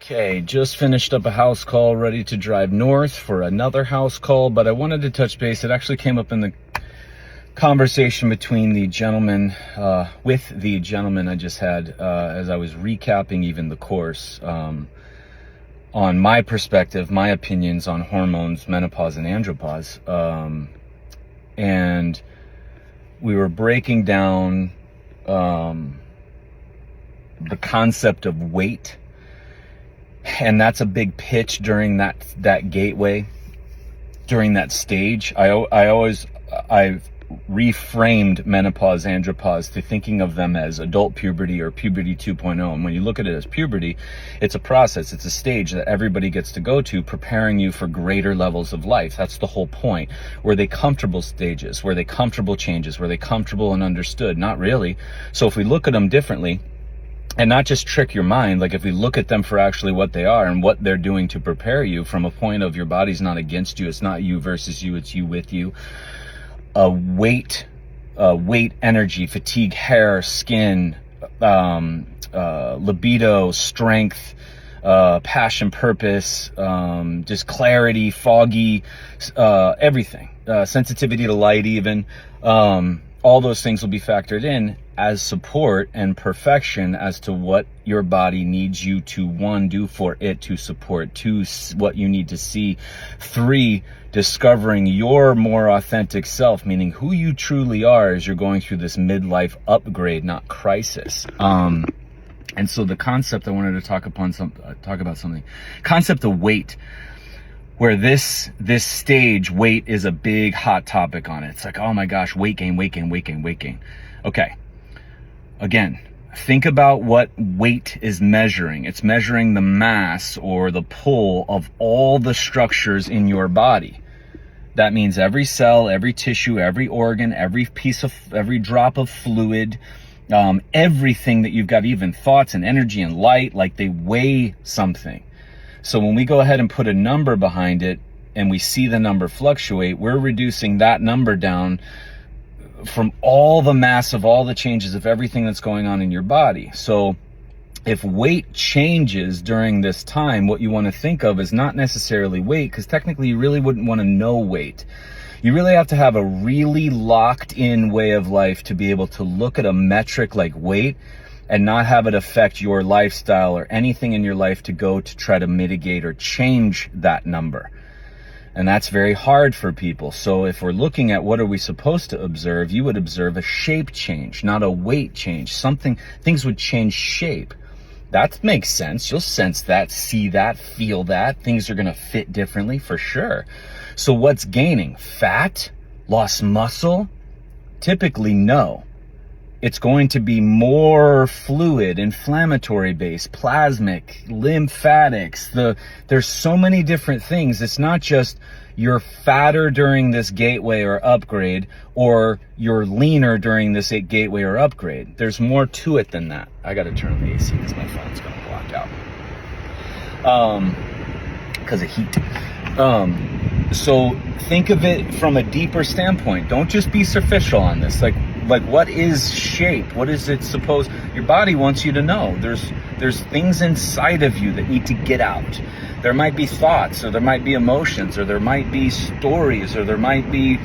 Okay, just finished up a house call, ready to drive north for another house call, but I wanted to touch base. It actually came up in the conversation between the gentleman, with the gentleman I just had, as I was recapping even the course, on my perspective, my opinions on hormones, menopause, and andropause. And we were breaking down the concept of weight. And that's a big pitch during that gateway, during that stage. I've reframed menopause, andropause to thinking of them as adult puberty or puberty 2.0. And when you look at it as puberty, it's a process, it's a stage that everybody gets to go to, preparing you for greater levels of life. That's the whole point. Were they comfortable stages? Were they comfortable changes? Were they comfortable and understood? Not really. So if we look at them differently, and not just trick your mind, like if we look at them for actually what they are and what they're doing to prepare you from a point of your body's not against you, it's not you versus you, it's you with you. Weight, energy, fatigue, hair, skin, libido, strength, passion, purpose, just clarity, foggy, everything, sensitivity to light even, all those things will be factored in as support and perfection as to what your body needs you to, 1, do for it to support, 2, what you need to see, 3, discovering your more authentic self, meaning who you truly are as you're going through this midlife upgrade, not crisis. And so the concept I wanted to talk about something, concept of weight, where this stage, weight is a big hot topic on it. It's like, oh my gosh, weight gain. Okay. Again, think about what weight is measuring. It's measuring the mass or the pull of all the structures in your body. That means every cell, every tissue, every organ, every drop of fluid, everything that you've got, even thoughts and energy and light, like they weigh something. So when we go ahead and put a number behind it and we see the number fluctuate, we're reducing that number down from all the mass of all the changes of everything that's going on in your body. So if weight changes during this time, what you want to think of is not necessarily weight, because technically you really wouldn't want to know weight. You really have to have a really locked in way of life to be able to look at a metric like weight and not have it affect your lifestyle or anything in your life to go to try to mitigate or change that number. And that's very hard for people. So if we're looking at what are we supposed to observe, you would observe a shape change, not a weight change. Things would change shape. That makes sense. You'll sense that, see that, feel that. Things are going to fit differently for sure. So what's gaining? Fat? Lost muscle? Typically, no. It's going to be more fluid, inflammatory based, plasmic, lymphatics. There's so many different things. It's not just you're fatter during this gateway or upgrade, or you're leaner during this gateway or upgrade. There's more to it than that. I got to turn on the AC because my phone's going to block out. Because of heat. So think of it from a deeper standpoint. Don't just be superficial on this. Like what is shape? What is it supposed? Your body wants you to know. There's things inside of you that need to get out. There might be thoughts, or there might be emotions, or there might be stories, or there might be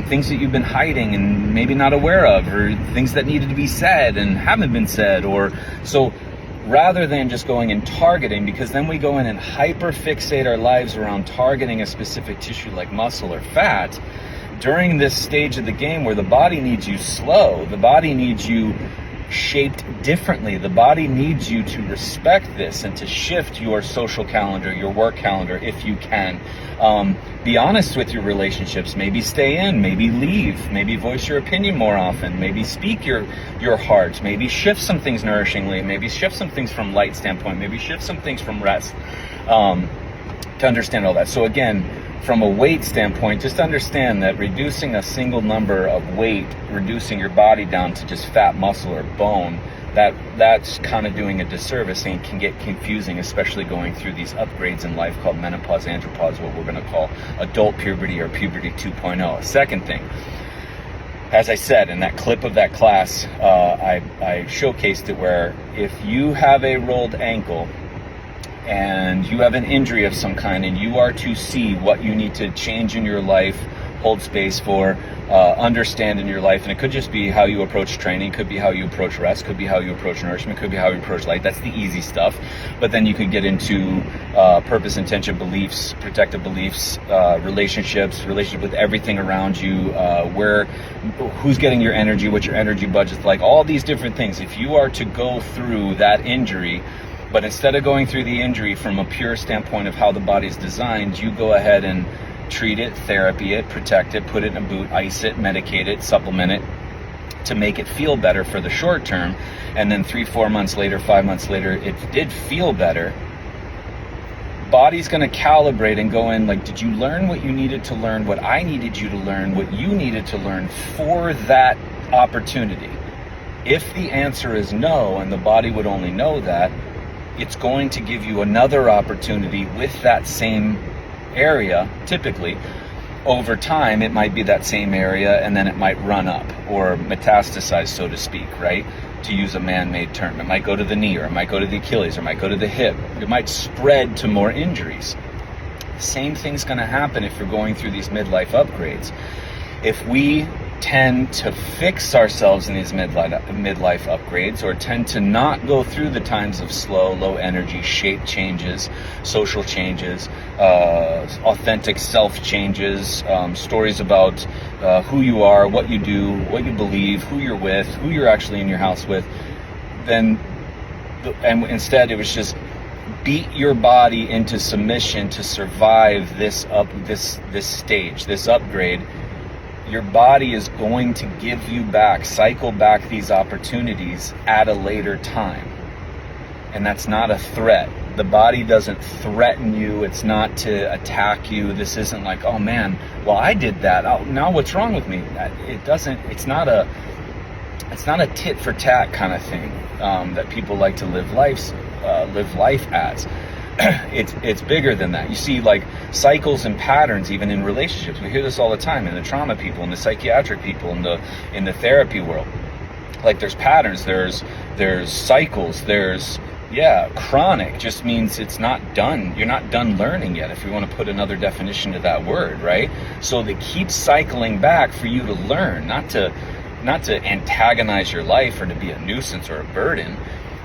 things that you've been hiding and maybe not aware of, or things that needed to be said and haven't been said. Or so rather than just going and targeting, because then we go in and hyper fixate our lives around targeting a specific tissue like muscle or fat, during this stage of the game where the body needs you slow, the body needs you shaped differently, the body needs you to respect this and to shift your social calendar, your work calendar, if you can. Be honest with your relationships. Maybe stay in, maybe leave, maybe voice your opinion more often, maybe speak your heart, maybe shift some things nourishingly, maybe shift some things from light standpoint, maybe shift some things from rest, to understand all that. So again, from a weight standpoint, just understand that reducing a single number of weight, reducing your body down to just fat, muscle, or bone, that's kind of doing a disservice and can get confusing, especially going through these upgrades in life called menopause, andropause, what we're going to call adult puberty or puberty 2.0. Second thing, as I said in that clip of that class, I showcased it where if you have a rolled ankle, and you have an injury of some kind, and you are to see what you need to change in your life, hold space for, understand in your life. And it could just be how you approach training, could be how you approach rest, could be how you approach nourishment, could be how you approach light. That's the easy stuff. But then you can get into purpose, intention, beliefs, protective beliefs, relationship with everything around you, who's getting your energy, what your energy budget's like, all these different things. If you are to go through that injury, but instead of going through the injury from a pure standpoint of how the body's designed, you go ahead and treat it, therapy it, protect it, put it in a boot, ice it, medicate it, supplement it to make it feel better for the short term. And then 3-4 months later, 5 months later, it did feel better. Body's going to calibrate and go in like, did you learn what you needed to learn, what I needed you to learn, what you needed to learn for that opportunity? If the answer is no, and the body would only know that, it's going to give you another opportunity with that same area. Typically over time it might be that same area, and then it might run up or metastasize, so to speak, right? To use a man-made term, it might go to the knee, or it might go to the Achilles, or it might go to the hip. It might spread to more injuries. The same thing's going to happen if you're going through these midlife upgrades. If we tend to fix ourselves in these midlife upgrades, or tend to not go through the times of slow, low energy, shape changes, social changes, authentic self changes, stories about who you are, what you do, what you believe, who you're with, who you're actually in your house with, then, and instead it was just beat your body into submission to survive this stage, this upgrade. Your body is going to give you back, cycle back these opportunities at a later time. And that's not a threat. The body doesn't threaten you. It's not to attack you. This isn't like, oh man, well I did that. Oh, now what's wrong with me? It doesn't, it's not a tit for tat kind of thing that people like to live life as. It's bigger than that. You see, like, cycles and patterns even in relationships. We hear this all the time in the trauma people, in the psychiatric people, in the therapy world. Like, there's patterns, there's cycles, there's chronic just means it's not done. You're not done learning yet, if you want to put another definition to that word, right? So they keep cycling back for you to learn, not to antagonize your life or to be a nuisance or a burden.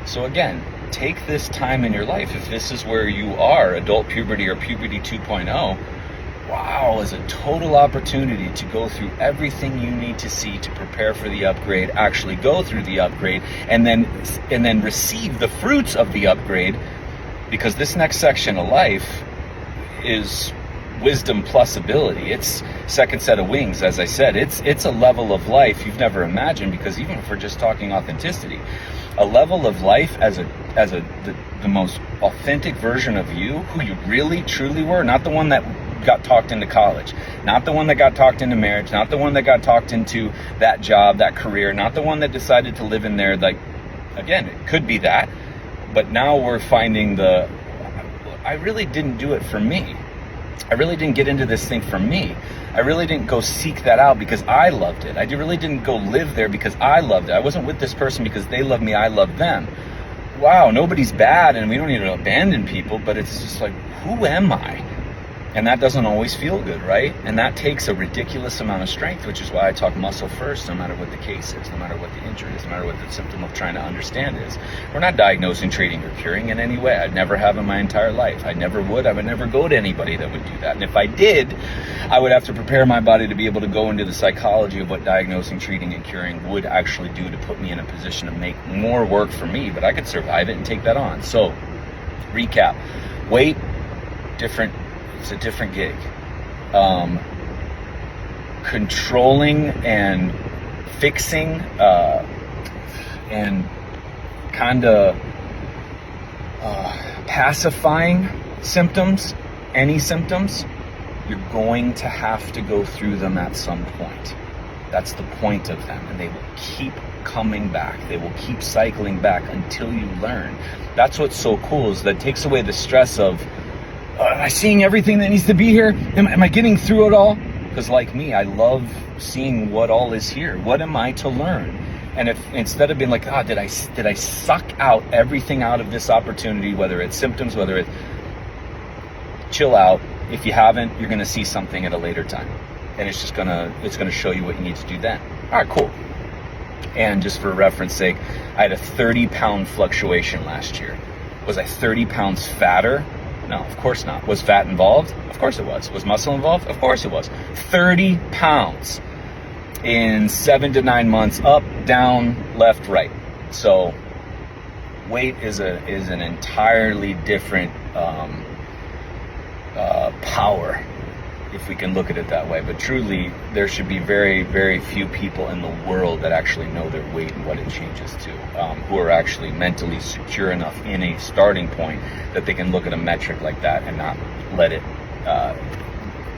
So again, take this time in your life. If this is where you are, adult puberty or puberty 2.0, wow, is a total opportunity to go through everything you need to see to prepare for the upgrade, actually go through the upgrade, and then receive the fruits of the upgrade, because this next section of life is wisdom plus ability. It's second set of wings, as I said. It's a level of life you've never imagined, because even if we're just talking authenticity, a level of life as the most authentic version of you, who you really truly were, not the one that got talked into college, not the one that got talked into marriage, not the one that got talked into that job, that career, not the one that decided to live in there. Like, again, it could be that, but now we're finding I really didn't do it for me. I really didn't get into this thing for me. I really didn't go seek that out because I loved it. I really didn't go live there because I loved it. I wasn't with this person because they love me, I love them. Wow, nobody's bad, and we don't need to abandon people, but it's just like, who am I? And that doesn't always feel good, right? And that takes a ridiculous amount of strength, which is why I talk muscle first, no matter what the case is, no matter what the injury is, no matter what the symptom of trying to understand is. We're not diagnosing, treating, or curing in any way. I'd never have in my entire life. I never would. I would never go to anybody that would do that. And if I did, I would have to prepare my body to be able to go into the psychology of what diagnosing, treating, and curing would actually do to put me in a position to make more work for me. But I could survive it and take that on. So, recap. Weight, different. It's a different gig. Controlling and fixing and kind of pacifying symptoms, any symptoms, you're going to have to go through them at some point. That's the point of them, and they will keep coming back. They will keep cycling back until you learn. That's what's so cool, is that it takes away the stress of, am I seeing everything that needs to be here? Am I getting through it all? Because like me, I love seeing what all is here. What am I to learn? And if instead of being like, did I suck out everything out of this opportunity, whether it's symptoms, whether it's, chill out. If you haven't, you're going to see something at a later time, and it's going to show you what you need to do then. All right, cool. And just for reference sake, I had a 30-pound fluctuation last year. Was I 30 pounds fatter? No, of course not. Was fat involved? Of course it was. Was muscle involved? Of course it was. 30 pounds in 7 to 9 months, up, down, left, right. So weight is an entirely different power, if we can look at it that way. But truly, there should be very, very few people in the world that actually know their weight and what it changes to, who are actually mentally secure enough in a starting point that they can look at a metric like that and not let it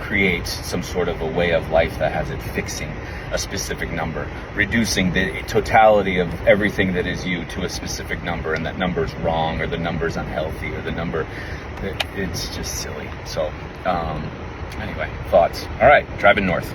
create some sort of a way of life that has it fixing a specific number, reducing the totality of everything that is you to a specific number, and that number's wrong, or the number's unhealthy, or the number, it's just silly. So anyway, thoughts. All right, driving north.